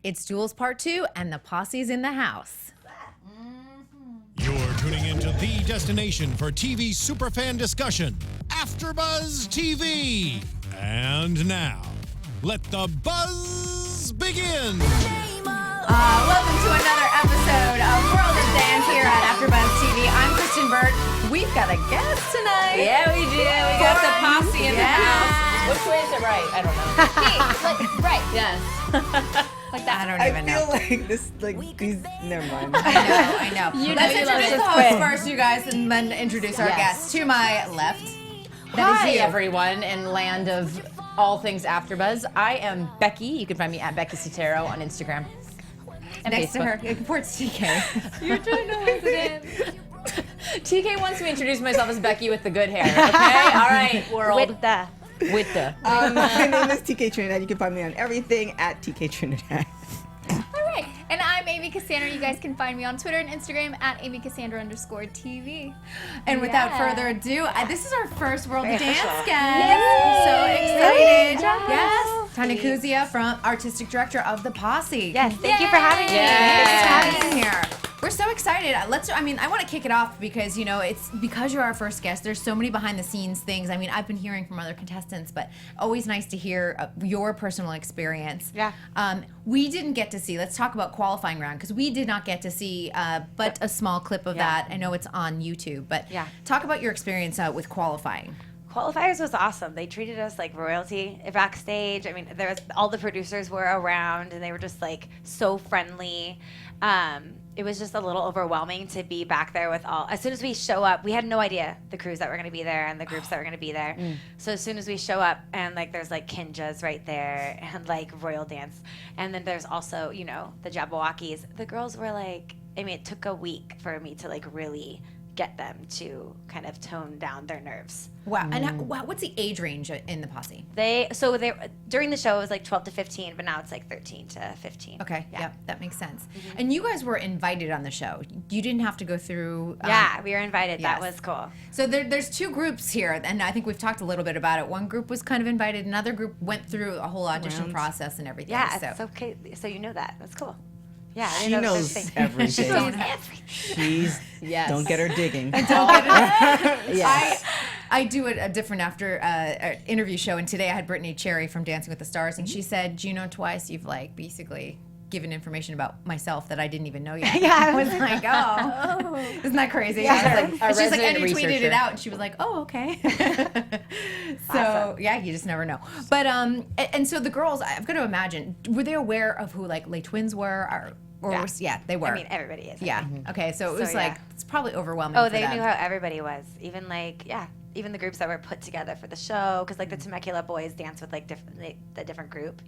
It's Duels Part 2, and the Posi's in the house. You're tuning into the destination for TV superfan discussion, AfterBuzz TV. And now, let the buzz begin. Welcome to another episode of World of Dance here at AfterBuzz TV. I'm Kristyn Burtt. We've got a guest tonight. Yeah, we do. We got the Posi in the house. Which way is it right? I don't know. Right. Yes. Like that. I don't even know. I feel like this, like, these, never mind. I know. Let's introduce the host quit. first, you guys, and then introduce our guest. To my left, Hi, everyone in land of all things AfterBuzz. I am Becky. You can find me at Becky Sattero on Instagram and next to Facebook. her, reports TK. You're trying to hold it in. TK wants me to introduce myself as Becky with the good hair. Okay, all right, world. With the. My name is TK Trinidad. You can find me on everything at TK Trinidad. All right. And I'm Amy Cassandra. You guys can find me on Twitter and Instagram at AmyCassandra_TV. And without further ado, this is our first World of Dance guest. Yay! I'm so excited. Yay! Yes. Tawnya Kuzia, from Artistic Director of the Posi. Yes, thank you for having me. Thanks for having you here. We're so excited. I want to kick it off because, it's because you're our first guest. There's so many behind the scenes things. I mean, I've been hearing from other contestants, but always nice to hear your personal experience. Yeah. We didn't get to see, let's talk about qualifying round, because we did not get to see but a small clip of that. I know it's on YouTube, but talk about your experience with qualifying. Qualifiers was awesome. They treated us like royalty backstage. I mean, all the producers were around, and they were just like so friendly. It was just a little overwhelming to be back there with all. As soon as we show up, we had no idea the crews that were going to be there and the groups that were going to be there. So as soon as we show up, and like there's like Kinjas right there and like Royal Dance, and then there's also the Jabberwockies. The girls were like, I mean, it took a week for me to like really get them to kind of tone down their nerves. Wow. And what's the age range in the Posi? They during the show it was like 12 to 15, but now it's like 13 to 15. Okay, yeah, that makes sense. And you guys were invited on the show. You didn't have to go through. Yeah, we were invited. Yes. That was cool. So there's two groups here, and I think we've talked a little bit about it. One group was kind of invited, another group went through a whole audition process and everything. Yeah, so. it's okay. So you know that. That's cool. Yeah, She knows everything. She's don't get her digging. I do a different interview show, and today I had Brittany Cherry from Dancing with the Stars, and she said, twice you've like basically given information about myself that I didn't even know yet. Yeah, I was like, oh, isn't that crazy? Yeah. I was like, she's like, and you tweeted researcher. it out, and she was like, oh, okay. So yeah, you just never know. But and so the girls, I've got to imagine, were they aware of who like Les Twins were, they were. I mean, everybody is. Yeah. Okay. So it was it's probably overwhelming. Oh, for they them. knew how everybody was. Even even the groups that were put together for the show, because like the Temecula boys dance with like the different group,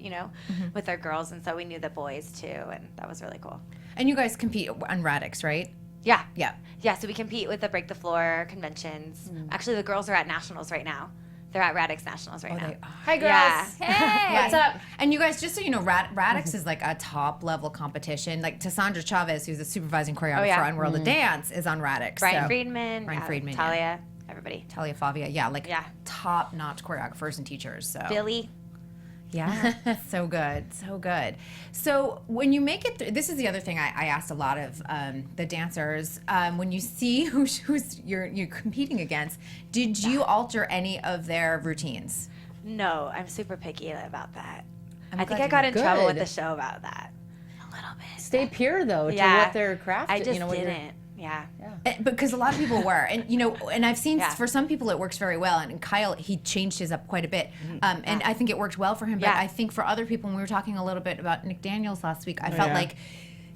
with their girls, and so we knew the boys too, and that was really cool. And you guys compete on Radix, right? Yeah. Yeah. Yeah. So we compete with the Break the Floor conventions. Actually, the girls are at nationals right now. They're at Radix Nationals right now. Hi, girls. Yeah. Hey. What's up? And you guys, just so you know, Radix is like a top level competition. Like Cassandra Chavez, who's the supervising choreographer on World of Dance, is on Radix. Brian so. Friedman, Talia, everybody. Talia Favia, top notch choreographers and teachers. So Billy. Yeah, so good, so good. So when you make it through, this is the other thing I asked a lot of the dancers. When you see who's you're competing against, did you alter any of their routines? No, I'm super picky about that. I glad think I you got are. in trouble with Good. the show about that. A little bit. Stay pure though to what they're crafted. I just what you're- didn't. Yeah. Because a lot of people were, and I've seen for some people it works very well. And Kyle, he changed his up quite a bit, and I think it worked well for him. But I think for other people, when we were talking a little bit about Nick Daniels last week, I felt like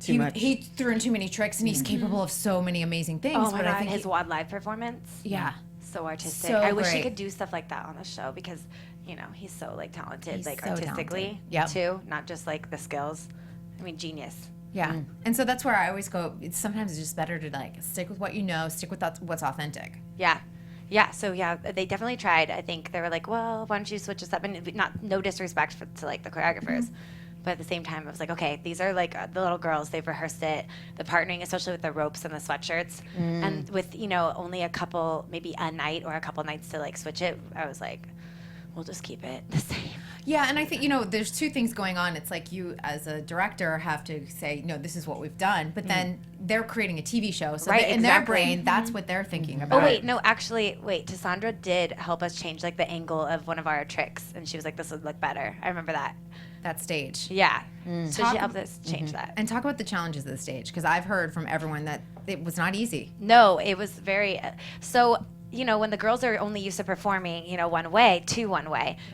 he threw in too many tricks, and he's capable of so many amazing things. Oh my but God, I think his WOD live performance. yeah. So artistic. So I wish he great. could do stuff like that on the show because, he's so like talented, He's like so artistically too, not just like the skills. I mean, genius. Yeah, and so that's where I always go. Sometimes it's just better to like stick with what you know, stick with what's authentic. Yeah. So they definitely tried. I think they were like, well, why don't you switch this up? And no disrespect to like the choreographers, but at the same time, I was like, okay, these are like the little girls. They've rehearsed it. The partnering, especially with the ropes and the sweatshirts, and with only a couple, maybe a night or a couple nights to like switch it. I was like, we'll just keep it the same. Yeah, and I think, there's two things going on. It's like you as a director have to say, no, this is what we've done. But then they're creating a TV show. So in their brain, that's what they're thinking about. Oh, wait, no, actually, Cassandra did help us change like the angle of one of our tricks. And she was like, this would look better. I remember that. That stage. Yeah. So she helped us change that. And talk about the challenges of the stage, because I've heard from everyone that it was not easy. No, it was very, when the girls are only used to performing, one way,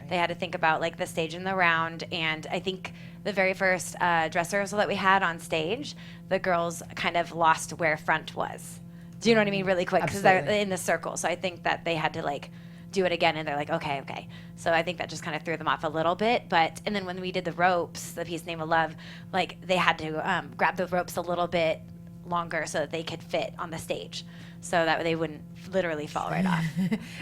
they had to think about like the stage and the round. And I think the very first dress rehearsal that we had on stage, the girls kind of lost where front was. Do you know what I mean? Really quick, because they're in the circle. So I think that they had to like do it again, and they're like, okay. So I think that just kind of threw them off a little bit. And then when we did the ropes, the piece Name of Love, like they had to grab the ropes a little bit longer so that they could fit on the stage, so that they wouldn't literally fall right off.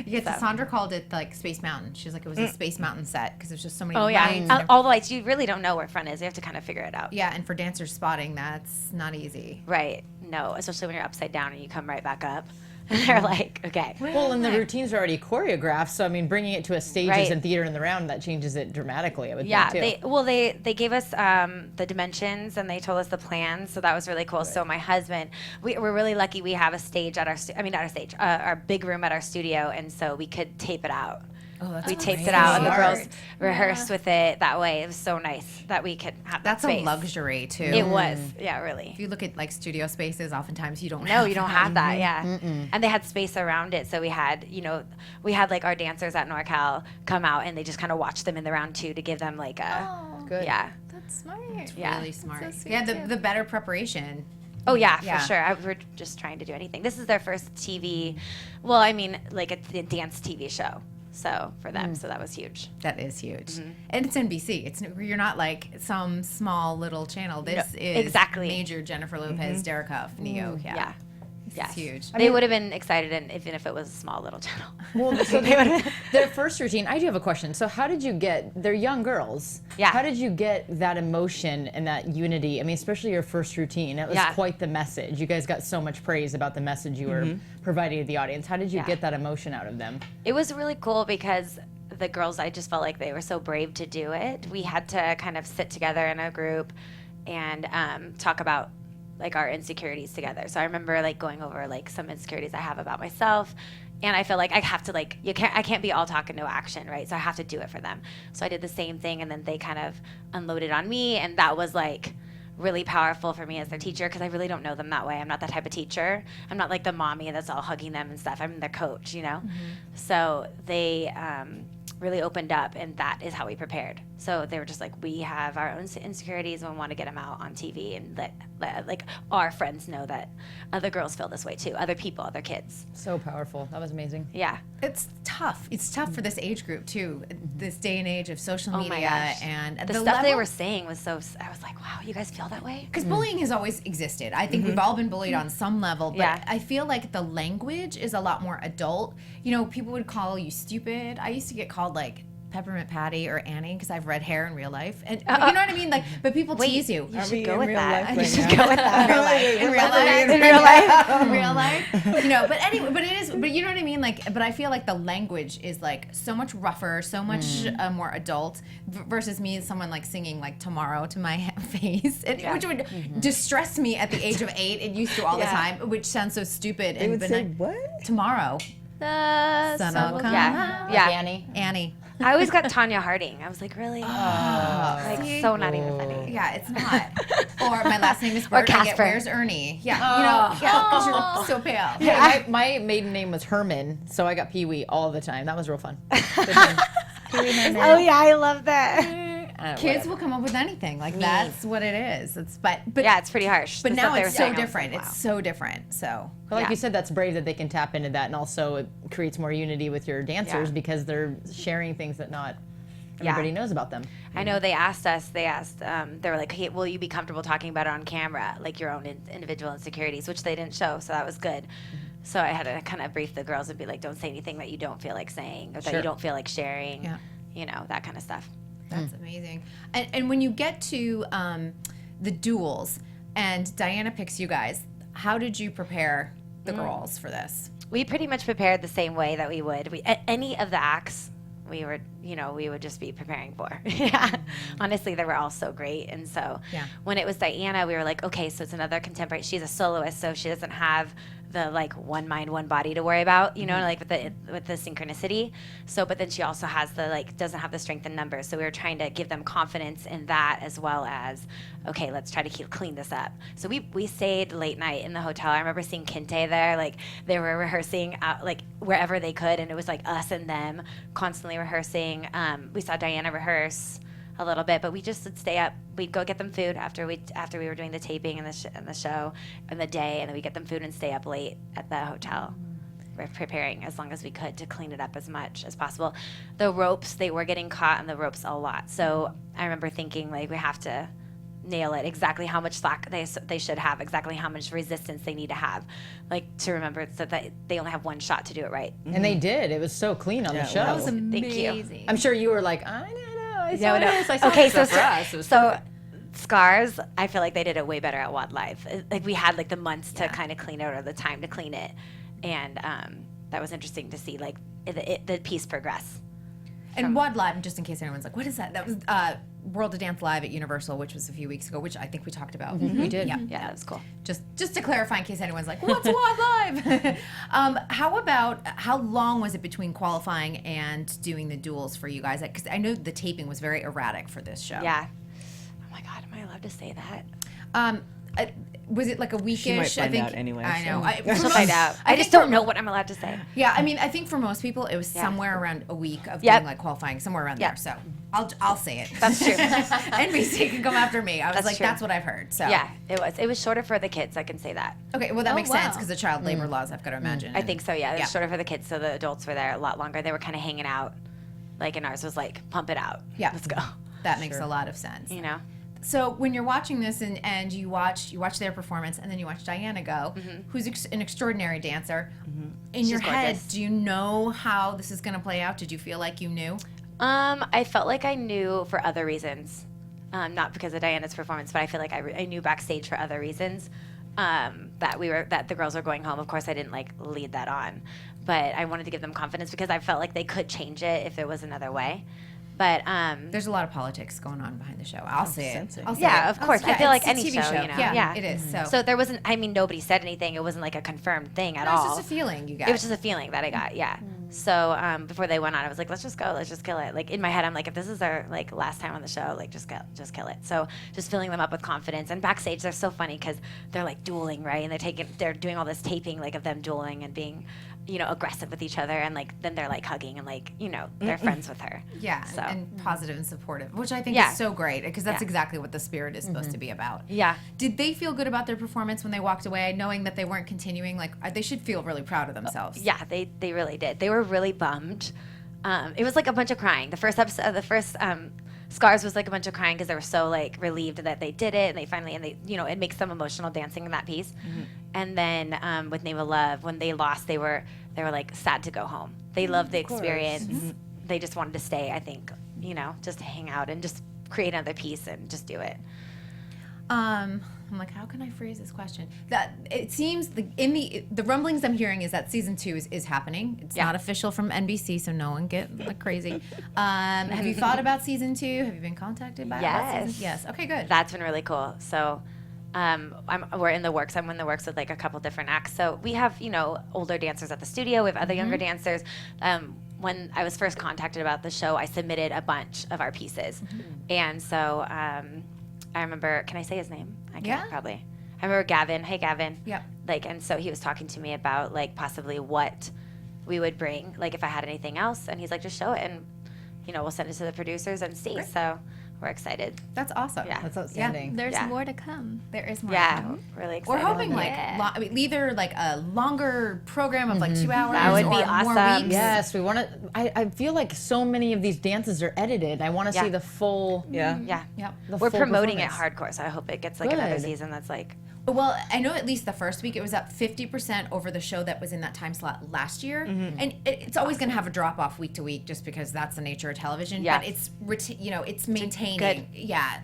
Cassandra called it like Space Mountain. She's like, it was a Space Mountain set because there's just so many lights. All the lights, you really don't know where front is. You have to kind of figure it out. Yeah, and for dancers spotting, that's not easy. Right. No, especially when you're upside down and you come right back up. And they're like, okay. Well, and the routines are already choreographed, so I mean, bringing it to a stages and theater in the round, that changes it dramatically, I would think, too. They gave us the dimensions, and they told us the plans, so that was really cool. Right. So my husband, we're really lucky we have a stage at our big room at our studio, and so we could tape it out. Oh, that's we taped it out, and the girls rehearsed with it that way. It was so nice that we could have that space. That's a luxury, too. It was, yeah, really. If you look at like studio spaces, oftentimes you don't have that, yeah. And they had space around it, so we had like our dancers at NorCal come out, and they just kind of watched them in the round two to give them like a, good. Yeah. That's smart. It's really smart. So the better preparation. Oh, yeah, for sure. We're just trying to do anything. This is their first TV, like a dance TV show. So for them, so that was huge. That is huge. And it's NBC. You're not like some small little channel. This is major Jennifer Lopez, Derek Hough, Neo. Yeah. It's huge. They would have been excited even if it was a small little channel. Well, so their first routine, I do have a question. So how did you they're young girls. Yeah. How did you get that emotion and that unity? I mean, especially your first routine. It was quite the message. You guys got so much praise about the message you were providing to the audience. How did you get that emotion out of them? It was really cool because the girls, I just felt like they were so brave to do it. We had to kind of sit together in a group and talk about like our insecurities together. So I remember like going over like some insecurities I have about myself, and I feel like I have to like I can't be all talk and no action, right? So I have to do it for them. So I did the same thing, and then they kind of unloaded on me, and that was like really powerful for me as their teacher, because I really don't know them that way. I'm not that type of teacher. I'm not like the mommy that's all hugging them and stuff. I'm their coach, So they really opened up, and that is how we prepared. So they were just like, we have our own insecurities and we want to get them out on TV and let like our friends know that other girls feel this way too, other people, other kids. So powerful. That was amazing. Yeah. It's tough. It's tough for this age group too, this day and age of social media. And the stuff they were saying was so, I was like, wow, you guys feel that way? Because bullying has always existed. I think we've all been bullied on some level, but I feel like the language is a lot more adult. People would call you stupid. I used to get called like Peppermint Patty or Annie because I have red hair in real life, and you know what I mean. Like, but people tease you. You should go with that. You should go with that. In real life. But anyway, but it is. But you know what I mean. Like, but I feel like the language is like so much rougher, so much more adult versus me, someone like singing like Tomorrow to my face, which would distress me at the age of 8. It used to all the time, which sounds so stupid. They would say what? Tomorrow. The sun will come out. Annie. I always got Tawnya Harding. I was like, really? Like, so not even funny. Yeah, it's not. Or my last name is Burtt. I get, where's Ernie? Yeah, because you're so pale. Yeah, my maiden name was Herman, so I got Pee Wee all the time. That was real fun. Oh yeah, I love that. Kids will come up with anything. Like that's what it is. But yeah, it's pretty harsh. But now it's so different. It's so different. So, but like you said, that's brave that they can tap into that, and also it creates more unity with your dancers because they're sharing things that not everybody knows about them. I know they asked us. They were like, "Hey, will you be comfortable talking about it on camera, like your own individual insecurities?" Which they didn't show, so that was good. So I had to kind of brief the girls and be like, "Don't say anything that you don't feel like saying, or that you don't feel like sharing." Yeah. That kind of stuff. That's amazing. And when you get to the duels and Diana picks you guys, how did you prepare the girls for this? We pretty much prepared the same way that we would. Any of the acts we would just be preparing for. Yeah. Honestly, they were all so great. And so when it was Diana, we were like, okay, so it's another contemporary. She's a soloist, so she doesn't have the like one mind, one body to worry about, like with the synchronicity. So, but then she also has the like, doesn't have the strength in numbers. So we were trying to give them confidence in that, as well as, okay, let's try to clean this up. So we stayed late night in the hotel. I remember seeing Kinte there, like they were rehearsing out, like wherever they could. And it was like us and them constantly rehearsing. We saw Diana rehearse a little bit, but we just would stay up. We'd go get them food after we were doing the taping and the show and the day, and then we get them food and stay up late at the hotel. We're preparing as long as we could to clean it up as much as possible. The ropes, they were getting caught on the ropes a lot. So I remember thinking like we have to nail it, exactly how much slack they should have, exactly how much resistance they need to have, like to remember so that they only have one shot to do it right. And they did. It was so clean on the show. That was amazing. Thank you. I'm sure you were like, I saw this. I saw okay, this for us. So Scars, I feel like they did it way better at WOD Live. Like we had like the months to kind of clean it, or the time to clean it, and that was interesting to see like the piece progress. And WOD Live, just in case anyone's like, what is that? That was World of Dance Live at Universal, which was a few weeks ago, which I think we talked about. We did. Yeah, that was cool. Just to clarify, in case anyone's like, what's WOD Live? How long was it between qualifying and doing the duels for you guys? Because I know the taping was very erratic for this show. Yeah. Oh my God, am I allowed to say that? Was it like a weekish? She might find I think, out anyway. I know. She'll find out. I just don't know what I'm allowed to say. Yeah, I mean, I think for most people, it was somewhere around a week of doing like qualifying, somewhere around there. So I'll say it. That's true. NBC can come after me. I was like, true. that's what I've heard. So yeah, it was shorter for the kids. I can say that. Okay, well that makes sense because the child labor laws, I've got to imagine. I think so. Yeah, it was shorter for the kids, so the adults were there a lot longer. They were kind of hanging out, like, and ours was like, pump it out. Yeah, let's go. That makes a lot of sense. So when you're watching this and you watch their performance and then you watch Diana go, who's an extraordinary dancer, in your head, do you know how this is going to play out? Did you feel like you knew? I felt like I knew for other reasons, not because of Diana's performance, but I feel like I knew backstage for other reasons that the girls were going home. Of course, I didn't like lead that on, but I wanted to give them confidence because I felt like they could change it if there was another way. But there's a lot of politics going on behind the show. I'll say it. Of course. I feel like any show, show. Yeah, it is. So there wasn't. I mean, nobody said anything. It wasn't like a confirmed thing at all. It was just a feeling you got. It was just a feeling that I got. Yeah. So before they went on, I was like, let's just go. Let's just kill it. Like in my head, I'm like, if this is our like last time on the show, like just kill it. So just filling them up with confidence. And backstage, they're so funny because they're like dueling, right? And they're doing all this taping like of them dueling and being, aggressive with each other, and like then they're like hugging and like they're friends with her. Yeah, so. and positive and supportive, which I think is so great because that's exactly what the spirit is supposed to be about. Yeah. Did they feel good about their performance when they walked away, knowing that they weren't continuing? Like they should feel really proud of themselves. Yeah, they really did. They were really bummed. It was like a bunch of crying. The first episode, Scars was like a bunch of crying because they were so like relieved that they did it and they finally, it makes them emotional dancing in that piece. And then with Name of Love, when they lost, they were like sad to go home. They loved the experience. They just wanted to stay, I think, just hang out and just create another piece and just do it. I'm like, how can I phrase this question? That it seems the rumblings I'm hearing is that season 2 is happening. It's not official from NBC, so no one get like crazy. Have you thought about season 2? Have you been contacted by Yes. Yes. Okay, good. That's been really cool. So we're in the works. I'm in the works with like a couple different acts. So we have, older dancers at the studio. We have other younger dancers. When I was first contacted about the show, I submitted a bunch of our pieces. And so I remember, can I say his name? I can't probably. I remember Gavin. Hey, Gavin. Yeah. Like, and so he was talking to me about like possibly what we would bring, like if I had anything else. And he's like, just show it and, we'll send it to the producers and see. Right. So we're excited. That's awesome. Yeah. That's outstanding. There's more to come. There is more. Yeah, to come. really excited. We're hoping either like a longer program of like 2 hours. That would be or awesome. More weeks. Yes, we want to. I feel like so many of these dances are edited. I want to see the full. Yeah. Yep. We're promoting it hardcore, so I hope it gets like another season that's like. Well, I know at least the first week it was up 50% over the show that was in that time slot last year. And it's always going to have a drop off week to week just because that's the nature of television. Yeah. But it's, it's maintaining. Good. Yeah.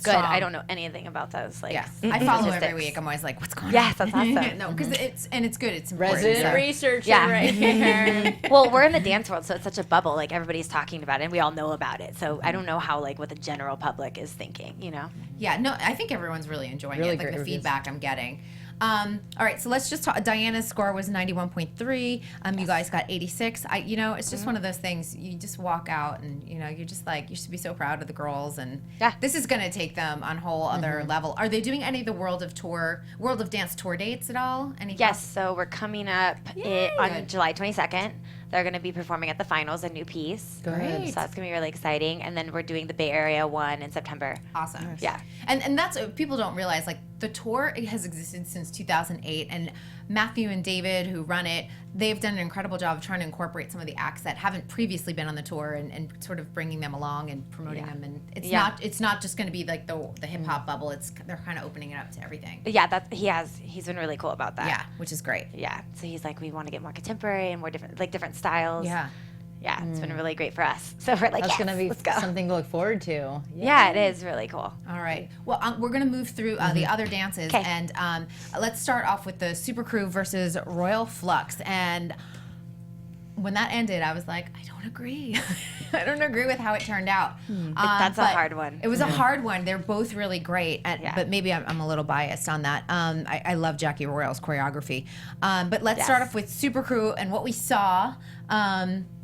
good. strong. I don't know anything about those. Like, Yeah, I follow every statistics. week. I'm always like, what's going on? Yes, that's awesome. No, because it's good. It's important. Resident so. researcher Yeah. right here. Well, we're in the dance world, so it's such a bubble. Like everybody's talking about it, and we all know about it. So I don't know how like what the general public is thinking. You know? Yeah, no, I think everyone's really enjoying Really it. Like great the reviews. feedback I'm getting. All right, so let's just talk. Diana's score was 91.3. You guys got 86. It's just one of those things. You just walk out and you're just like, you should be so proud of the girls, and this is going to take them on a whole other level. Are they doing any of the World of Dance tour dates at all? Yes. So we're coming up on July 22nd. They're going to be performing at the finals, a new piece. Great. So that's going to be really exciting. And then we're doing the Bay Area one in September. Awesome. Nice. Yeah. And that's people don't realize, like, the tour has existed since 2008, and Matthew and David, who run it, they've done an incredible job of trying to incorporate some of the acts that haven't previously been on the tour and sort of bringing them along and promoting them. And it's not just going to be like the hip hop bubble. They're kind of opening it up to everything. Yeah, he's been really cool about that. Yeah, which is great. Yeah. So he's like, we want to get more contemporary and more different styles. Yeah. Yeah, it's been really great for us. So we're like, That's yes, gonna be let's go. something to look forward to. Yeah, it is really cool. All right. Well, we're going to move through the other dances. 'Kay. And let's start off with the Super Crew versus Royal Flux. And when that ended, I was like, I don't agree. I don't agree with how it turned out. That's a but hard one. It was a hard one. They're both really great, but maybe I'm a little biased on that. I love Jackie Royale's choreography. But let's start off with Super Crew and what we saw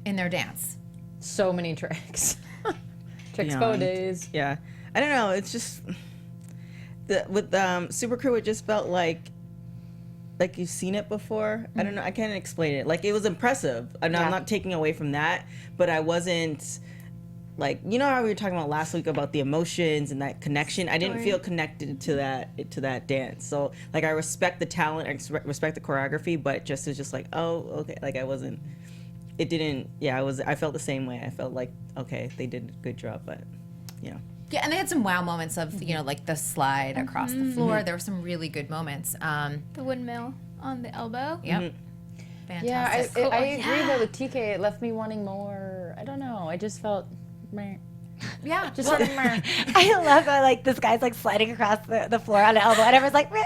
in their dance. So many tricks. Tricks Yeah. days. Yeah, I don't know. It's just with Super Crew, it just felt like you've seen it before. I don't know. I can't explain it. Like, it was impressive. I'm not taking away from that, but I wasn't like, how we were talking about last week about the emotions and that connection. I didn't feel connected to that dance. So like, I respect the talent, I respect the choreography, but it's just like, oh, okay. Like, I wasn't. It didn't. Yeah, I felt the same way. I felt like, okay, they did a good job, but Yeah, and they had some wow moments of, like the slide across the floor. There were some really good moments. The windmill on the elbow. Yep. Yeah, Fantastic. I agree though with TK. It left me wanting more. I don't know. I just felt meh. Yeah, Just sort of meh. I love how like this guy's like sliding across the floor on an elbow, and everyone's like, meh.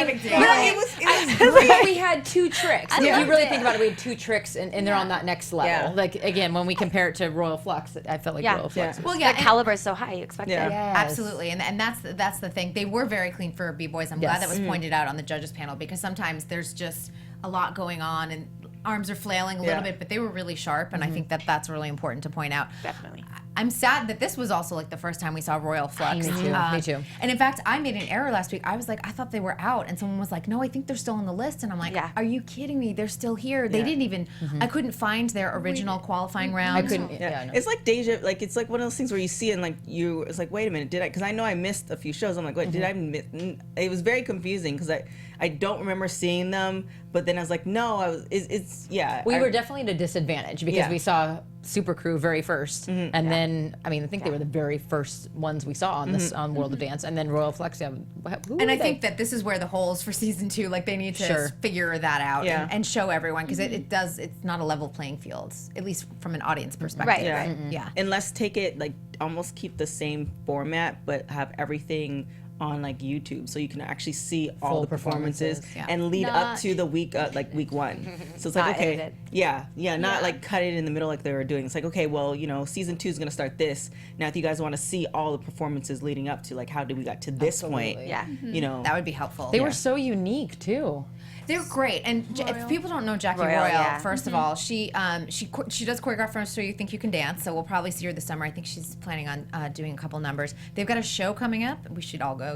it was we had two tricks. If you really think about it, we had two tricks, and they're on that next level. Yeah. Like, again, when we compare it to Royal Flux, I felt like Royal Flux. Well, Their caliber is so high, you expect it. Yeah. absolutely, and that's the thing. They were very clean for B-boys. I'm glad that was pointed out on the judges panel, because sometimes there's just a lot going on and arms are flailing a little bit, but they were really sharp, and I think that's really important to point out. Definitely. I'm sad that this was also like the first time we saw Royal Flux. Me too. Me too. And in fact, I made an error last week. I was like, I thought they were out, and someone was like, no, I think they're still on the list. And I'm like, Yeah. are you kidding me? They're still here. They didn't even. I couldn't find their original qualifying round. I couldn't. Yeah, no. it's like it's like one of those things where you see and like it's like, wait a minute, because I know I missed a few shows. I'm like, wait, did I miss? It was very confusing because I don't remember seeing them, but then I was like, no, We were definitely at a disadvantage because we saw Super Crew very first, and then I think they were the very first ones we saw on this on World of Dance, and then Royal Flux. And I think that this is where the holes for season 2, like they need to figure that out and show everyone, because it's not a level playing field, at least from an audience perspective. Right, Yeah. right. Yeah. And let's take it like almost keep the same format, but have everything on like YouTube, so you can actually see all Full the performances yeah. and lead up Not- to the week, like week 1. So it's Not like, okay, edited. not like cut it in the middle like they were doing. It's like, okay, well, season 2 is gonna start this. Now, if you guys want to see all the performances leading up to like how did we got to this point, Yeah. That would be helpful. they were so unique too. They're great, and if people don't know Jackie Royal, Royale, yeah. first of all, she does choreograph for So You Think You Can Dance, so we'll probably see her this summer. I think she's planning on doing a couple numbers. They've got a show coming up. We should all go.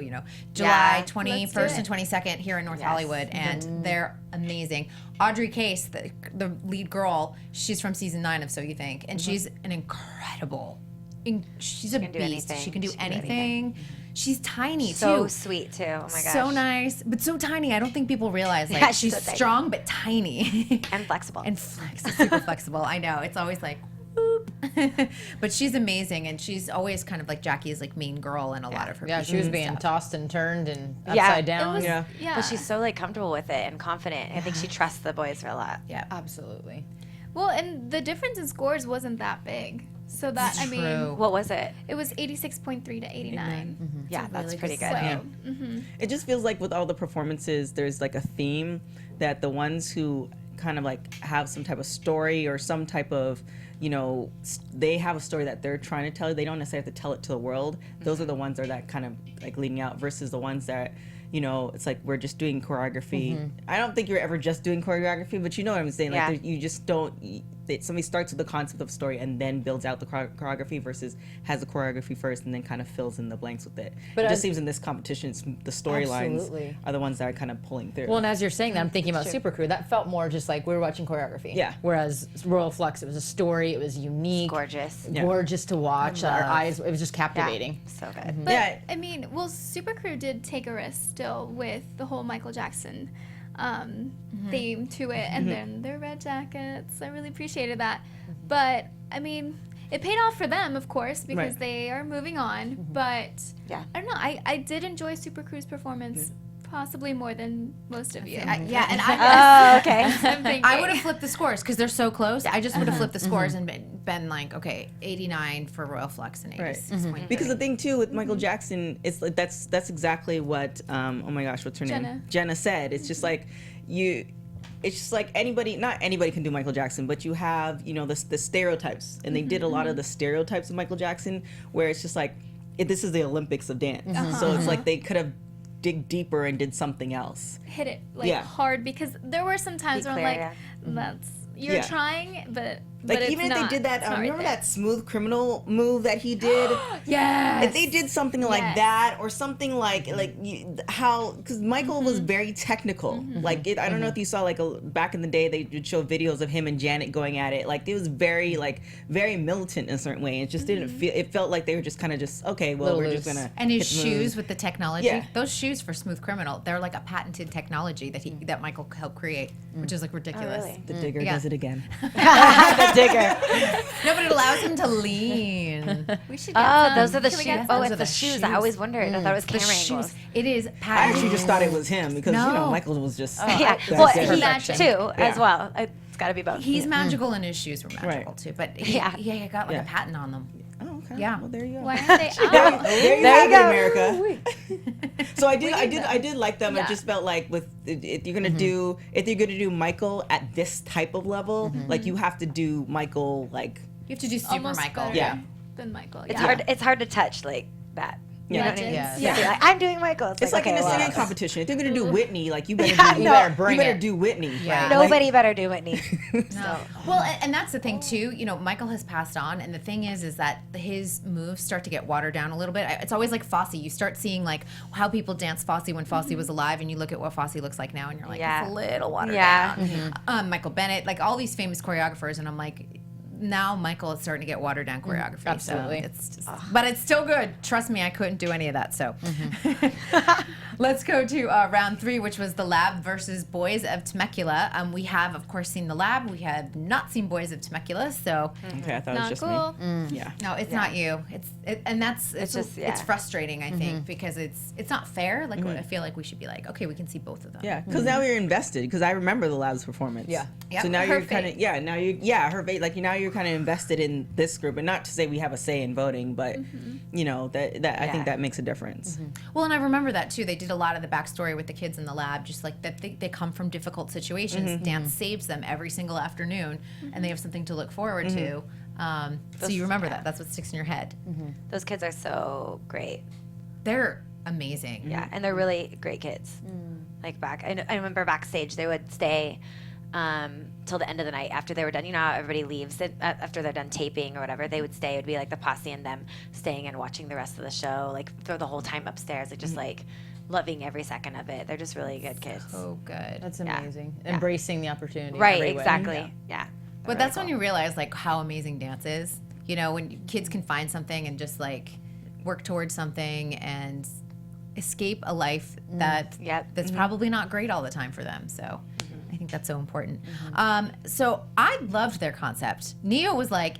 July 21st and 22nd here in North Hollywood, and they're amazing. Audrey Case, the lead girl, she's from season 9 of So You Think, and she's an incredible. She's a can do beast. anything. She can do She can do anything. She's tiny So too. sweet too. Oh my gosh. So nice, but so tiny. I don't think people realize like Yeah, she's she's so tiny. strong but tiny And flexible. and super flexible. I know it's always like, whoop. But she's amazing, and she's always kind of like Jackie's like main girl in a lot of her. Yeah, pieces she was and being stuff. tossed and turned and Yeah. upside It down. was- Yeah. Yeah. But she's so like comfortable with it and confident. I think she trusts the boys for a lot. Yeah. Absolutely. Well, and the difference in scores wasn't that big. So that, I mean, what was it? it was 86.3 to 89. Yeah, that's really pretty good good. So, It just feels like with all the performances, there's like a theme that the ones who kind of like have some type of story or some type of, you know, they have a story that they're trying to tell. They don't necessarily have to tell it to the world. Those are the ones that are that kind of like leading out versus the ones that, you know, it's like we're just doing choreography. I don't think you're ever just doing choreography, but you know what I'm saying. Like you just don't. Somebody starts with the concept of story and then builds out the choreography versus has the choreography first and then kind of fills in the blanks with it. But it just seems in this competition, it's the storylines are the ones that are kind of pulling through. Well, and as you're saying that, I'm thinking about Super Crew. That felt more just like we were watching choreography. Yeah. Whereas Royal Flux, it was a story. It was unique. Gorgeous. Gorgeous to watch. Our eyes, it was just Yeah. captivating. So good. But, I mean, well, Super Crew did take a risk still with the whole Michael Jackson theme to it, and then their red jackets. I really appreciated that. But, I mean, it paid off for them, of course, because they are moving on. But, Yeah. I don't know. I did enjoy Super Crew's performance possibly more than most of you. Yeah, and Oh, okay. I'm thinking. I would have flipped the scores because they're so close. I just would have flipped the scores and been like, okay, 89 for Royal Flux and 86.3. Because the thing too with Michael Jackson, it's like that's exactly what oh my gosh, what's her name? Jenna said. It's just like it's just like not anybody can do Michael Jackson, but you have, you know, the stereotypes, and they did a lot of the stereotypes of Michael Jackson, where it's just like this is the Olympics of dance, so it's like they could have dig deeper and did something else. Hit it hard, because there were some times where I'm like, that's you're trying, but like even if they did that, remember that Smooth Criminal move that he did? Yes. If they did something like that, or something like how, because Michael was very technical. Like I don't know if you saw back in the day they would show videos of him and Janet going at it. Like it was very militant in a certain way. It just didn't feel. It felt like they were just kind of just okay. Well, we're just gonna. And his shoes with the technology. Yeah. Those shoes for Smooth Criminal, they're like a patented technology that Michael helped create, which is like ridiculous. Oh, really? The digger does it again. Digger. No, but it allows him to lean. We should get some. Those are the Can we shoes. get Oh, some? it's the shoes. I always wondered. I thought it was The camera shoes. angles. It is I patented. actually just thought it was him because you know No. Michael was just Yeah. that's Well, it. he too as well. It's got to be both. He's magical, and his shoes were magical Right. too. But he got like a patent on them. Oh, okay. Yeah. Well, there you go. Why aren't they out? There you have it, America. So I did like them. Yeah. I just felt like if you're gonna do Michael at this type of level, like you have to do Michael like You have to do Super Almost Michael. better Yeah. than Michael. It's Yeah. hard. It's hard to touch like that. You know what I mean? Legends. Yeah. Yeah. Like, I'm doing Michael. it's like okay, in a well, singing competition. If you're gonna do Whitney, like you better Yeah, you better do Whitney. Yeah. Nobody better do Whitney. No. Well, and that's the thing too. You know, Michael has passed on, and the thing is that his moves start to get watered down a little bit. It's always like Fosse. You start seeing like how people dance Fosse when Fosse was alive, and you look at what Fosse looks like now, and you're like, it's a little watered down. Michael Bennett, like all these famous choreographers, and I'm like, now Michael is starting to get watered down choreography. Absolutely. So it's just, but it's still good. Trust me, I couldn't do any of that. So let's go to round 3, which was the Lab versus Boys of Temecula. We have, of course, seen the Lab. We have not seen Boys of Temecula. So Okay, I thought it was Not just cool. me. Yeah. no, it's not you. It's just- it's frustrating. I think because it's not fair. Like I feel like we should be like, okay, we can see both of them. Yeah, because now you're invested. Because I remember the Lab's performance. Yeah. Yep. So now Her you're kind of her fate. Like now you're kind of invested in this group, and not to say we have a say in voting, but you know that I think that makes a difference. Well, and I remember that too. They did a lot of the backstory with the kids in the lab, just like that they come from difficult situations. Dance saves them every single afternoon, and they have something to look forward to. So you remember that. That's what sticks in your head. Those kids are so great. They're amazing. Yeah, and they're really great kids. Like I remember backstage they would stay till the end of the night after they were done. You know how everybody leaves after they're done taping or whatever. They would stay. It would be like the posse and them staying and watching the rest of the show, like throw the whole time upstairs, like just like loving every second of it. They're just really good kids. So good. That's Yeah. amazing. Embracing the opportunity. Right, every way. exactly. Yeah. But that's when you realize like how amazing dance is. You know, when kids can find something and just like work towards something and escape a life that's probably not great all the time for them. So I think that's so important. So I loved their concept. Neo was like,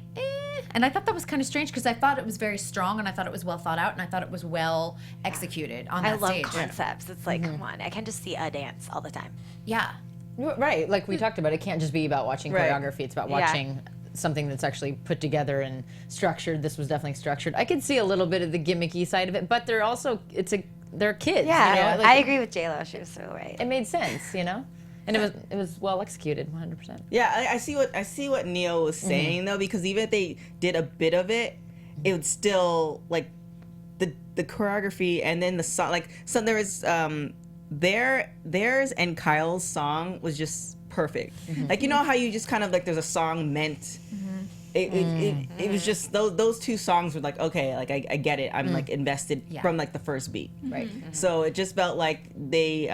and I thought that was kind of strange because I thought it was very strong and I thought it was well thought out and I thought it was well executed on that I love stage. concepts. It's like, come on, I can just see a dance all the time. Yeah. Right, like we talked about, it can't just be about watching Right. choreography. It's about Yeah. watching something that's actually put together and structured. This was definitely structured. I could see a little bit of the gimmicky side of it, but they're also they're kids. Yeah, you know? Like, I agree with J-Lo. She was so right. It made sense, you know, and it was well executed, 100%. Yeah, I see what Neo was saying though, because even if they did a bit of it, it would still like the choreography and then the song. Like so, there was theirs and Kyle's song was just perfect. Like you know how you just kind of like there's a song meant. It was just those two songs were like okay, like I get it. I'm like invested from like the first beat. Right. So it just felt like they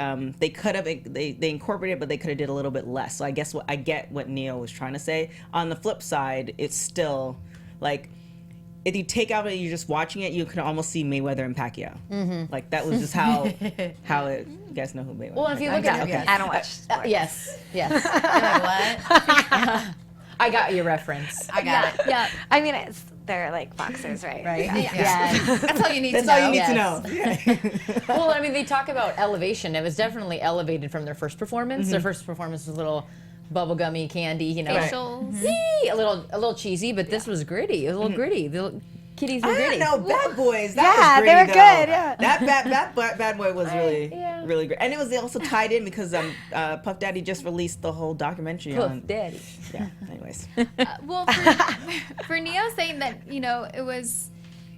could have they incorporated, but they could have did a little bit less. So I guess I get what Neo was trying to say. On the flip side, it's still like if you take out it, you're just watching it, you can almost see Mayweather and Pacquiao. Like that was just how it. You guys know who Mayweather? Well, if you look at Okay. I don't watch sports. yes. What? I got your reference. I got it. Yeah. I mean, they're like boxers, right? Right. Yeah. Yes. That's all you need That's to know. all you need Yes. to know. Well, I mean, they talk about elevation. It was definitely elevated from their first performance. Their first performance was a little bubblegummy candy, you know. Facials. Yee! A little cheesy, but this was gritty. It was a little gritty. The little kitties were I gritty. don't know, Bad Boys. That Yeah, was they gritty, were though. good, yeah. That Bad Boy was really, yeah. really great, and it was also tied in because Puff Daddy just released the whole documentary Puff on. Daddy. Yeah. Anyways. Well, for Neo saying that, you know, it was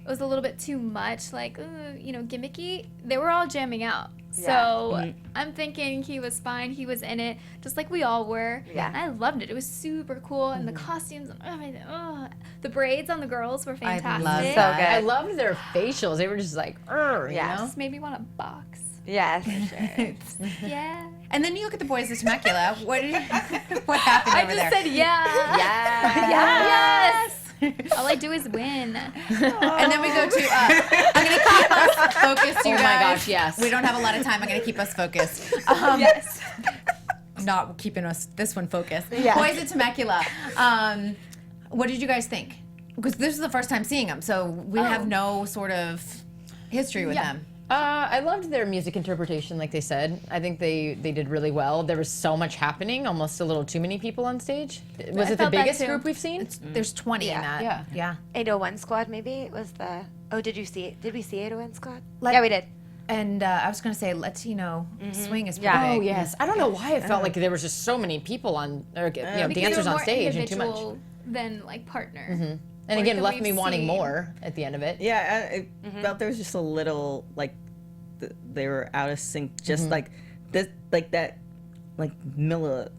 a little bit too much, like, you know, gimmicky, they were all jamming out. So I'm thinking he was fine. He was in it, just like we all were. Yeah. And I loved it. It was super cool. And the costumes, the braids on the girls were fantastic. love So that. good. I loved their facials. They were just like, you Yes. know? Just made me want to box. Yeah, for sure. Yeah. And then you look at the Boys of Temecula. What happened I over just there? said yeah. Yes. All I do is win. And then we go to, I'm going to keep us focused, you Oh my guys. gosh, yes. We don't have a lot of time. I'm going to keep us focused. Yes. Not keeping this one focused. Yeah. Boys of Temecula. What did you guys think? Because this is the first time seeing them, so we have no sort of history with them. I loved their music interpretation, like they said. I think they did really well. There was so much happening, almost a little too many people on stage. Was I it the felt that biggest too. group we've seen? There's 20 in Yeah. that. Yeah. 801 Squad maybe was the. Oh, did you see it? Did we see 801 Squad? Like- Yeah, we did. And I was going to say, Latino swing is pretty Yeah. big. Oh yes. I don't know why it felt like there was just so many people on, or Because dancers they were on more stage and too much. individual than like partner. And Or again, that left we've me wanting seen. more at the end of it. Yeah, I felt there was just a little like they were out of sync, just like this, like that, like Milla.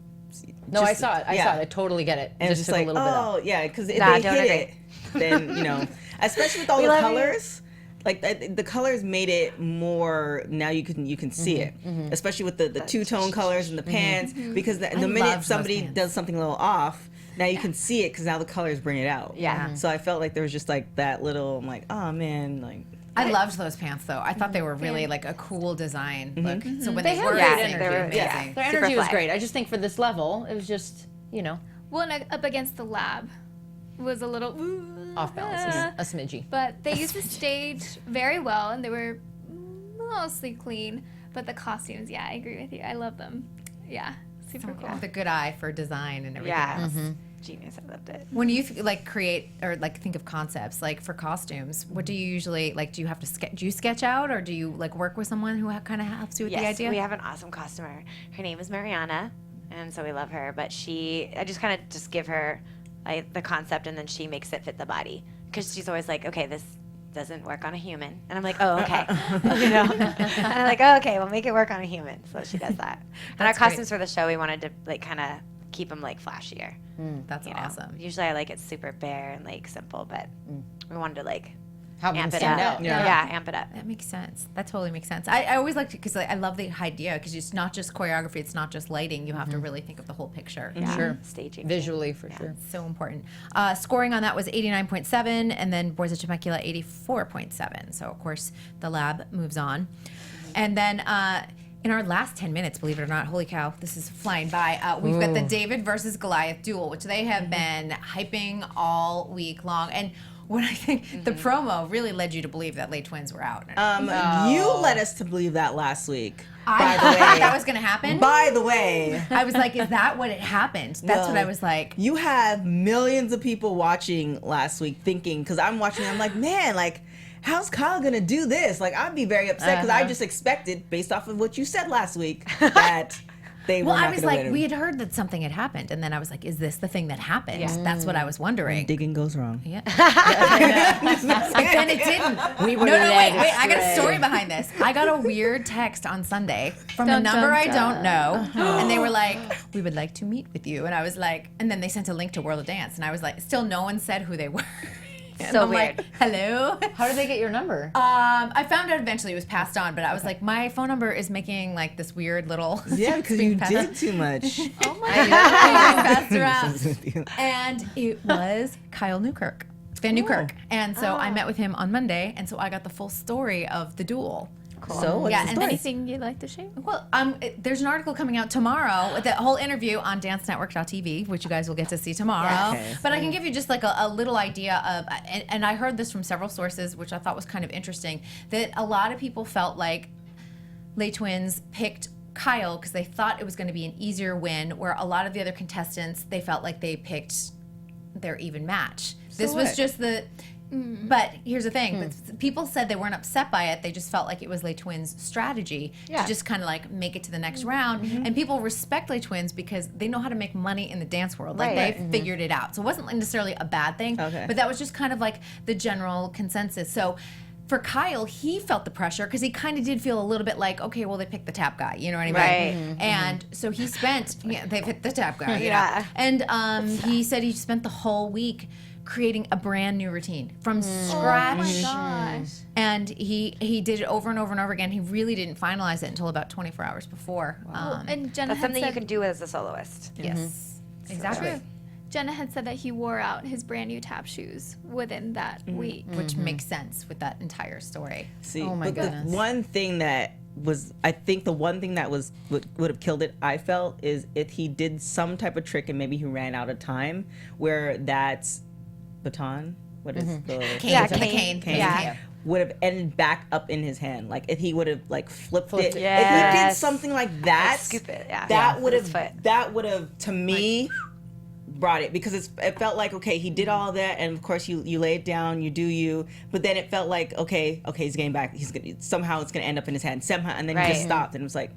No, I saw it. I saw it. I totally get it. And Just it's just took like, a little bit off. oh yeah, because if Nah, they don't hit agree. it, then you know, especially with all the love you. colors. Like the colors made it more. Now you can see it, especially with the two-tone colors and the pants. Because the loved minute those somebody pants. does something a little off, now you can see it because now the colors bring it out. Yeah. So I felt like there was just like that little. I'm like, oh man, like. I loved those pants, though. I thought they were really like a cool design look. So when They they had were great dancing, energy. they were Yeah. amazing. Their Super energy was fly. great. I just think for this level, it was just, you know, Well, and up against the lab was a little off balance, a smidgy. But they used the stage very well, and they were mostly clean. But the costumes, yeah, I agree with you. I love them. Yeah, super cool. With a good eye for design and everything Yeah. else. Genius. I loved it. When you like create or like think of concepts like for costumes, what do you usually like? Do you have to do you sketch out or do you like work with someone who kind of helps you with the Yes, idea? we have an awesome costumer. Her name is Mariana, and so we love her. But I just kind of just give her like the concept, and then she makes it fit the body. Because she's always like, okay, this doesn't work on a human, and I'm like, oh, okay, you know. And I'm like, oh, okay, we'll make it work on a human. So she does that. And our That's great. costumes for the show, we wanted to like kind of keep them like flashier. That's You know? awesome. Usually I like it super bare and like simple, but we wanted to like Have them amp it stand up. out. Yeah, amp it up. That makes sense. That totally makes sense. I always liked it because I love the idea because it's not just choreography, it's not just lighting. You have to really think of the whole picture. Yeah. Sure. Staging. Visually, for sure. So important. Scoring on that was 89.7, and then Boys of Temecula 84.7. So of course the lab moves on, and then in our last 10 minutes, believe it or not, holy cow, this is flying by. We've got the David versus Goliath duel, which they have been hyping all week long, and what I think the promo really led you to believe that late twins were out. You led us to believe that last week. I thought that was going to happen. By the way, I was like, is that what it happened? That's what I was like. You have millions of people watching last week thinking, because I'm watching, I'm like, man, like, how's Kyle going to do this? Like, I'd be very upset because I just expected, based off of what you said last week, that they were not going to win. I was like, we had heard that something had happened. And then I was like, is this the thing that happened? Yeah. That's what I was wondering. When digging goes wrong. Yeah. And it didn't. Wait, I got a story behind this. I got a weird text on Sunday from a number I don't know. And they were like, we would like to meet with you. And I was like, and then they sent a link to World of Dance. And I was like, still no one said who they were. So weird. Like, hello? How did they get your number? I found out eventually it was passed on, but I was like, my phone number is making like this weird little. Yeah, because you did too much. Oh my God. Passed around. And it was Kyle Newkirk, Van Newkirk. And so I met with him on Monday, and so I got the full story of the duel. Cool. So, what's the story? Anything you'd like to share? Well, there's an article coming out tomorrow with the whole interview on dancenetwork.tv, which you guys will get to see tomorrow. Yeah. Okay. But I can give you just like a little idea of, and I heard this from several sources, which I thought was kind of interesting, that a lot of people felt like Les Twins picked Kyle because they thought it was going to be an easier win, where a lot of the other contestants, they felt like they picked their even match. This was just the... But here's the thing, but people said they weren't upset by it. They just felt like it was Les Twins' strategy to just kind of like make it to the next round. And people respect Les Twins because they know how to make money in the dance world. Like they figured it out. So it wasn't necessarily a bad thing, but that was just kind of like the general consensus. So for Kyle, he felt the pressure because he kind of did feel a little bit like, okay, well, they picked the tap guy, you know what I mean? And so he spent, they've hit the tap guy, you know? And he said he spent the whole week creating a brand new routine from scratch. Oh my gosh. And he did it over and over and over again. He really didn't finalize it until about 24 hours before. And Jenna That's had something said, you can do as a soloist. Yes, exactly. True. Jenna had said that he wore out his brand new tap shoes within that week. Which makes sense with that entire story. See, Oh my goodness. the one thing that was, I think the one thing that was would have killed it, I felt, is if he did some type of trick and maybe he ran out of time, where that's baton, what is the Cane. Yeah. would have ended back up in his hand. Like if he would have like flipped it. Yes. If he did something like that, Scoop it, that would with his have foot. that would have to me brought it, because it felt like, okay, he did all that, and of course you lay it down, you do you, but then it felt like, okay, he's getting back, somehow it's gonna end up in his hand somehow, and then he just stopped, and it was like,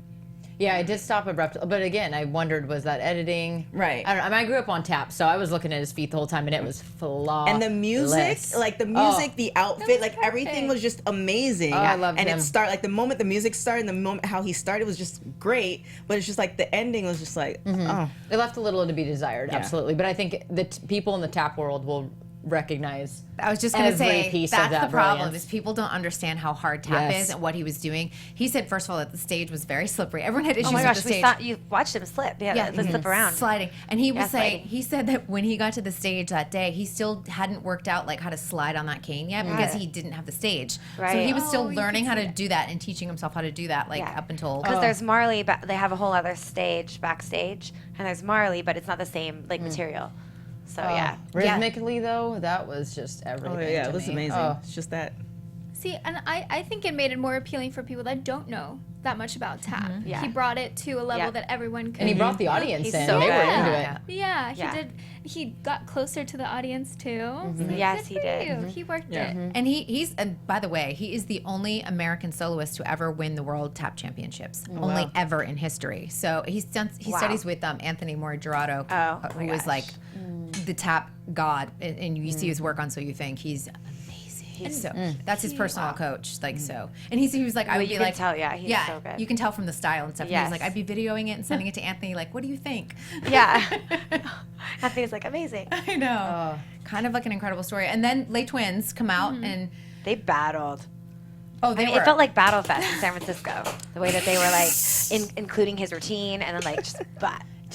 Yeah, it did stop abruptly. But again, I wondered, was that editing? Right. I don't know. I mean, I grew up on tap, so I was looking at his feet the whole time, and it was flawless. and the music, the outfit, like everything was just amazing. Oh, I loved and him. it started, like the moment the music started, and the moment how he started was just great, but it's just like the ending was just like, oh. It left a little to be desired, Yeah. absolutely. But I think the people in the tap world will recognize. I was just going to every say, piece that's of that the problem, brilliance. is people don't understand how hard tap Yes. is and what he was doing. He said, first of all, that the stage was very slippery. Everyone had issues Oh my with gosh, the we stage. thought you watched him slip. Yeah, let's slip around. Sliding. And he was saying, sliding. he said that when he got to the stage that day, he still hadn't worked out like how to slide on that cane yet because he didn't have the stage. So Right. he was still Oh, you learning can how see to do that and teaching himself how to do that up until... Because there's Marley, they have a whole other stage backstage, and there's Marley, but it's not the same material. So yeah. Rhythmically, though, that was just everything. Oh yeah, to it was me. amazing. Oh. It's just that. See, and I think it made it more appealing for people that don't know that much about tap. Yeah. He brought it to a level Yeah. that everyone could. And he brought the audience He's in. so They were good. into it. Yeah, he Yeah. did. He got closer to the audience too. So Yes, good he for did. you. He worked Yeah. it. And he's and by the way, he is the only American soloist to ever win the World Tap Championships. Only ever in history. So he studies with Anthony Morigerato, Oh, who my is gosh. like the tap god. And you see his work on So You Think. He's amazing. So that's his personal coach. Like so. And he was like, I would you be can like, tell, he's so good. you can tell from the style and stuff. And he was Yes. like, I'd be videoing it and sending it to Anthony. Like, what do you think? Yeah. Anthony's like, amazing. I know. Kind of like an incredible story. And then Les Twins come out and They battled. they were. It felt like Battle Fest in San Francisco. The way that they were like including his routine and then like just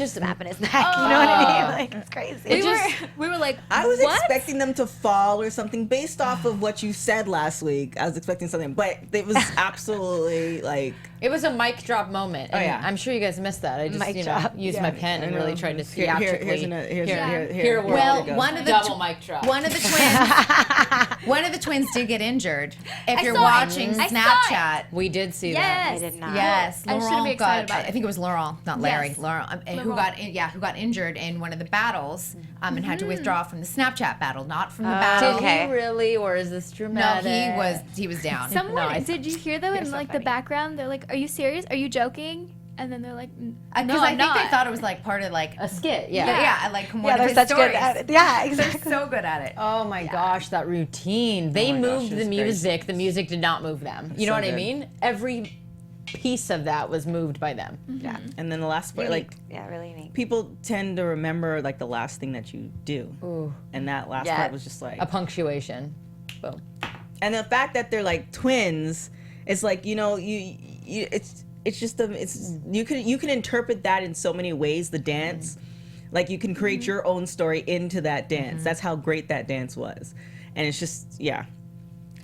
just snapping his neck. You know what I mean? Like, it's crazy. We were like, I was what? expecting them to fall or something based off of what you said last week. I was expecting something, but it was absolutely like... It was a mic drop moment. And yeah. I'm sure you guys missed that. I just, used my pen and really tried to theatrically. Here, well, one of the double mic drop. One of the twins did get injured. If you're watching Snapchat, we did see that. Yes. I did not. yes, I shouldn't be Laurent excited got. about it. I think it was Laurent, not Larry. Yes. Laurent, who got injured in one of the battles, and had to withdraw from the Snapchat battle, not from the battle. Did he really, or is this No, dramatic? he was down. Someone, did you hear them in so like the funny. background? They're like, "Are you serious? Are you joking?" And then they're like, "No, Because I'm I think not." they thought it was like part of like a skit. like one of they're his such stories. good at it. Yeah, They're exactly. so good at it. Oh my gosh, that routine. They my gosh, moved it's the music. The music did not move them. You know so what I good. mean? Every piece of that was moved by them. Yeah. And then the last part, like, Yeah, really unique. people tend to remember like the last thing that you do. Ooh. And that last Yeah. part was just like... A punctuation. Boom. And the fact that they're like twins, it's like, you it's just you can interpret that in so many ways, the dance. Like you can create your own story into that dance. That's how great that dance was. And it's just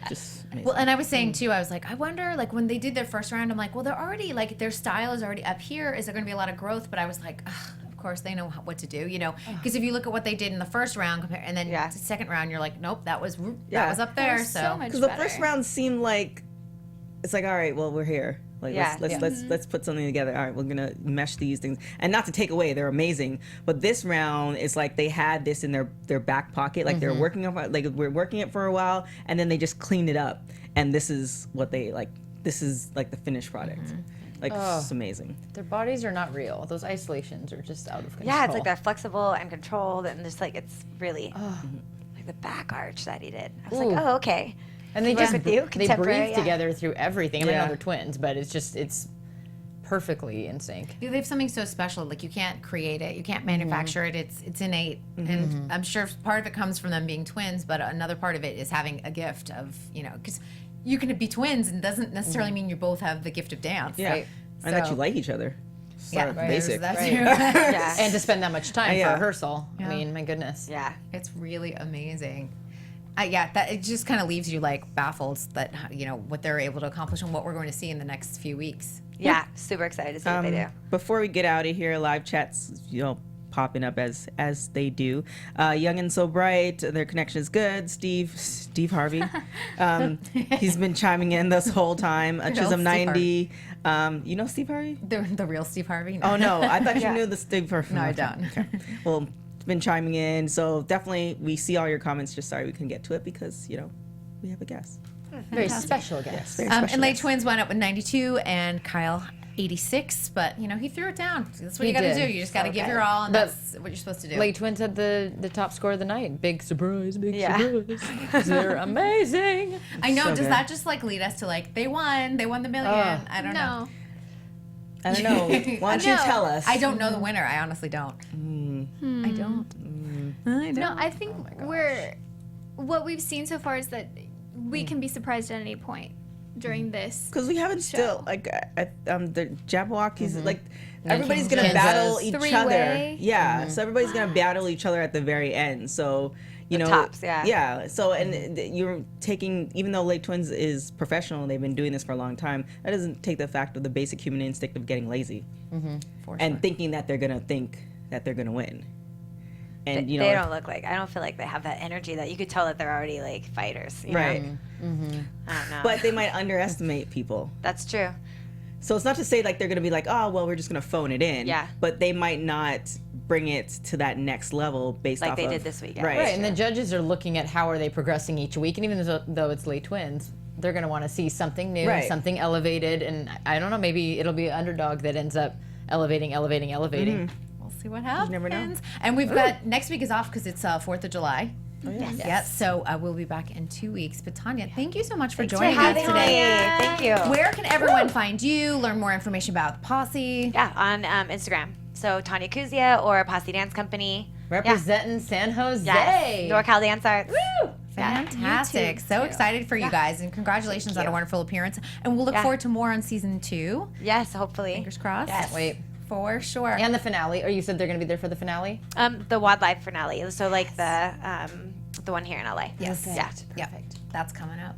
just amazing. Well, and I was saying too, I was like, I wonder, like when they did their first round, I'm like, well, they're already like their style is already up here. Is there going to be a lot of growth? But I was like, ugh, of course they know what to do, Because if you look at what they did in the first round, and then the second round, you're like, nope, that was up there. so much Because the better. first round seemed like it's like, all right, well, we're here. Like let's put something together. All right, we're gonna mesh these things, and not to take away, they're amazing. But this round is like they had this in their back pocket, like they're working on, like we're working it for a while, and then they just cleaned it up, and this is what they like. This is like the finished product. Like it's amazing. Their bodies are not real. Those isolations are just out of control. Yeah, it's like they're flexible and controlled, and just like it's really like the back arch that he did. I was like, oh, okay. And they Work just with you, they contemporary, breathe yeah. together through everything. I mean, I Yeah. know they're twins, but it's perfectly in sync. They have something so special. Like you can't create it, you can't manufacture it. It's innate, and I'm sure part of it comes from them being twins, but another part of it is having a gift of because you can be twins and doesn't necessarily mean you both have the gift of dance. Yeah, Right? and that So- you like each other. Yeah, Start basic. that's Yeah. And to spend that much time Yeah. for rehearsal. Yeah. I mean, my goodness. Yeah. It's really amazing. That it just kind of leaves you like baffled that what they're able to accomplish and what we're going to see in the next few weeks. Yeah. Super excited to see what they do. Before we get out of here, live chats, popping up as they do. Young and So Bright, their connection is good. Steve Harvey, he's been chiming in this whole time. Chisholm Steve 90, you know Steve Harvey? The real Steve Harvey. Oh no, I thought you knew the Steve Harvey. No, I don't. Okay. Well, been chiming in, so definitely we see all your comments. Just sorry we couldn't get to it because we have a guest. Very special guest. Very And special Late guest. Twins went up with 92 and Kyle 86, but he threw it down. That's what He you got to did. do. You just got to give good. your all, and But that's what you're supposed to do. Late Twins had the top score of the night. Big surprise, big Yeah. surprise. They're amazing. I know. So Does good. that just like lead us to like they won the million? I don't know. No. I don't know. Why don't you No. tell us? I don't know the winner. I honestly don't. I don't. I don't. No, I think what we've seen so far is that we can be surprised at any point during this. Because we haven't still like the Jabberwockies like everybody's gonna Kansas. battle each other. Three-way. Yeah, so everybody's gonna battle each other at the very end. So you know, tops, yeah. yeah. So and you're taking, even though Lake Twins is professional, they've been doing this for a long time. That doesn't take the fact of the basic human instinct of getting lazy and thinking that they're gonna win. And They don't look like. I don't feel like they have that energy that you could tell that they're already like fighters. You right. Know? I don't know. But they might underestimate people. that's true. So it's not to say like they're gonna be like, oh well, we're just gonna phone it in. Yeah. But they might not bring it to that next level based Like off they of, did this week, yeah. Right. Right, and the judges are looking at how are they progressing each week, and even though it's Late Twins, they're going to want to see something new, Right. something elevated, and I don't know, maybe it'll be an underdog that ends up elevating. We'll see what happens. never know. And we've got next week is off because it's 4th of July. Oh, yeah. Yes. So we'll be back in 2 weeks. But Tanya, thank you so much for Thanks for joining us having today. me. Thank you. Where can everyone find you? Learn more information about the Posi. Yeah, on Instagram. So Tawnya Kuzia or Posi Dance Company. Representing San Jose. Yes. NorCal Dance Arts. Woo! Fantastic. YouTube, So too. excited for you guys, and congratulations on a wonderful appearance. And we'll look Yeah. forward to more on season 2. Yes, hopefully. Fingers crossed. Yes. Wait. For sure. And the finale. Or you said they're going to be there for the finale? The wildlife finale. So like the one here in LA. Yes. Perfect. Yeah. Perfect. That's coming up.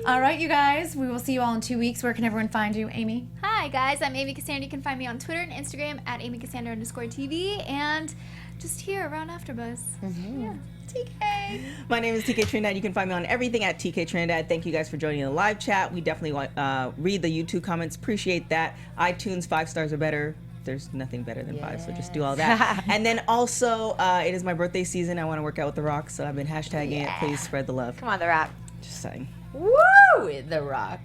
All right, you guys. We will see you all in 2 weeks. Where can everyone find you, Amy? Hi, guys. I'm Amy Cassandra. You can find me on Twitter and Instagram at AmyCassandra_TV and just here around AfterBuzz. Yeah. TK. My name is TK Trinidad. You can find me on everything at TK Trinidad. Thank you guys for joining the live chat. We definitely want read the YouTube comments. Appreciate that. iTunes 5 stars or better. There's nothing better than 5, so just do all that. And then also, it is my birthday season. I want to work out with The Rock, so I've been hashtagging it. Please spread the love. Come on, The Rock. Just saying. Woo! The Rock.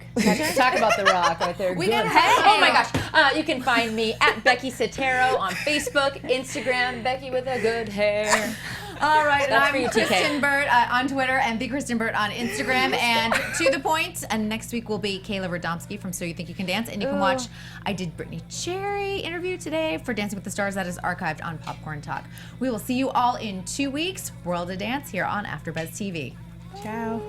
Talk about The Rock right there. Good. Oh my gosh. You can find me at Becky Sattero on Facebook, Instagram, Becky with a good hair. All right, and That's I'm for you, TK. Kristyn Burtt on Twitter and the Kristyn Burtt on Instagram. And to the point, and next week will be Kayla Radomski from So You Think You Can Dance. And you can watch, I did Brittany Cherry interview today for Dancing with the Stars. That is archived on Popcorn Talk. We will see you all in 2 weeks. World of Dance here on AfterBuzz TV. Ciao.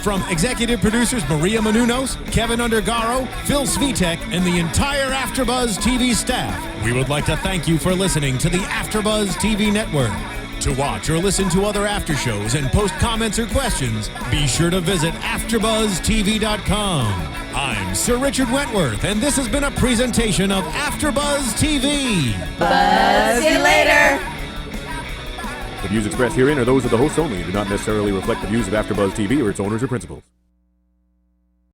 From executive producers Maria Menounos, Kevin Undergaro, Phil Svitek, and the entire AfterBuzz TV staff, we would like to thank you for listening to the AfterBuzz TV network. To watch or listen to other after shows and post comments or questions, be sure to visit AfterBuzzTV.com. I'm Sir Richard Wentworth, and this has been a presentation of AfterBuzz TV. Buzz you later. The views expressed herein are those of the hosts only and do not necessarily reflect the views of AfterBuzz TV or its owners or principals.